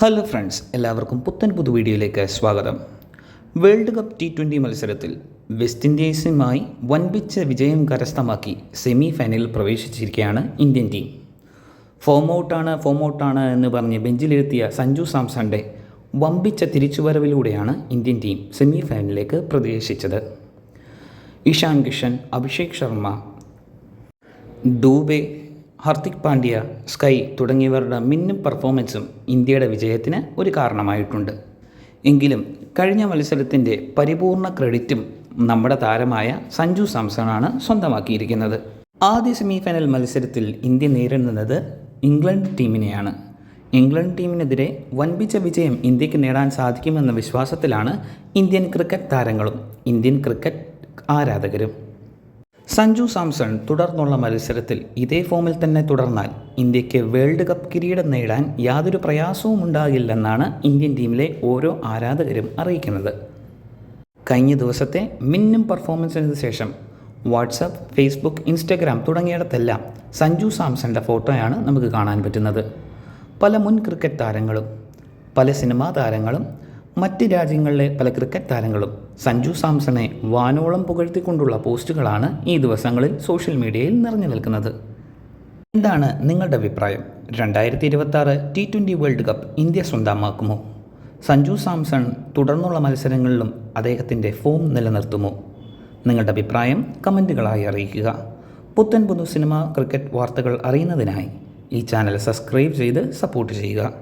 Hello friends, എല്ലാവർക്കും പുത്തൻ വീഡിയോയിലേക്ക് സ്വാഗതം. വേൾഡ് കപ്പ് T20 മത്സരത്തിൽ വെസ്റ്റ് ഇൻഡീസുമായി വൻപിച്ച വിജയം കരസ്ഥമാക്കി സെമി ഫൈനലിൽ പ്രവേശിച്ചിരിക്കുകയാണ് ഇന്ത്യൻ ടീം. ഫോം ഔട്ടാണ് എന്ന് പറഞ്ഞ് ബെഞ്ചിലിരുത്തിയ സഞ്ജു സാംസണിൻ്റെ വമ്പിച്ച തിരിച്ചുവരവിലൂടെയാണ് ഇന്ത്യൻ ടീം സെമി ഫൈനലിലേക്ക് പ്രവേശിച്ചത്. ഇഷാൻ കിഷൻ, അഭിഷേക് ശർമ്മ, ദൂബെ, ഹർദിക് പാണ്ഡ്യ, സ്കൈ തുടങ്ങിയവരുടെ മിന്നും പെർഫോമൻസും ഇന്ത്യയുടെ വിജയത്തിന് ഒരു കാരണമായിട്ടുണ്ട്. എങ്കിലും കഴിഞ്ഞ മത്സരത്തിൻ്റെ പരിപൂർണ ക്രെഡിറ്റും നമ്മുടെ താരമായ സഞ്ജു സാംസണാണ് സ്വന്തമാക്കിയിരിക്കുന്നത്. ആദ്യ സെമി ഫൈനൽ മത്സരത്തിൽ ഇന്ത്യ നേരിടുന്നത് ഇംഗ്ലണ്ട് ടീമിനെയാണ്. ഇംഗ്ലണ്ട് ടീമിനെതിരെ വൻപിച്ച വിജയം ഇന്ത്യക്ക് നേടാൻ സാധിക്കുമെന്ന വിശ്വാസത്തിലാണ് ഇന്ത്യൻ ക്രിക്കറ്റ് താരങ്ങളും ഇന്ത്യൻ ക്രിക്കറ്റ് ആരാധകരും. സഞ്ജു സാംസൺ തുടർന്നുള്ള മത്സരത്തിൽ ഇതേ ഫോമിൽ തന്നെ തുടർന്നാൽ ഇന്ത്യക്ക് വേൾഡ് കപ്പ് കിരീടം നേടാൻ യാതൊരു പ്രയാസവും ഉണ്ടാകില്ലെന്നാണ് ഇന്ത്യൻ ടീമിലെ ഓരോ ആരാധകരും അറിയിക്കുന്നത്. കഴിഞ്ഞ ദിവസത്തെ മിന്നും പെർഫോമൻസിന് ശേഷം വാട്സപ്പ്, ഫേസ്ബുക്ക്, ഇൻസ്റ്റഗ്രാം തുടങ്ങിയിടത്തെല്ലാം സഞ്ജു സാംസണിൻ്റെ ഫോട്ടോയാണ് നമുക്ക് കാണാൻ പറ്റുന്നത്. പല മുൻ ക്രിക്കറ്റ് താരങ്ങളും, പല സിനിമാ താരങ്ങളും, മറ്റ് രാജ്യങ്ങളിലെ പല ക്രിക്കറ്റ് താരങ്ങളും സഞ്ജു സാംസണെ വാനോളം പുകഴ്ത്തിക്കൊണ്ടുള്ള പോസ്റ്റുകളാണ് ഈ ദിവസങ്ങളിൽ സോഷ്യൽ മീഡിയയിൽ നിറഞ്ഞു നിൽക്കുന്നത്. എന്താണ് നിങ്ങളുടെ അഭിപ്രായം? 2026 T20 വേൾഡ് കപ്പ് ഇന്ത്യ സ്വന്തമാക്കുമോ? സഞ്ജു സാംസൺ തുടർന്നുള്ള മത്സരങ്ങളിലും അദ്ദേഹത്തിൻ്റെ ഫോം നിലനിർത്തുമോ? നിങ്ങളുടെ അഭിപ്രായം കമൻറ്റുകളായി അറിയിക്കുക. പുത്തൻ സിനിമ, ക്രിക്കറ്റ് വാർത്തകൾ അറിയുന്നതിനായി ഈ ചാനൽ സബ്സ്ക്രൈബ് ചെയ്ത് സപ്പോർട്ട് ചെയ്യുക.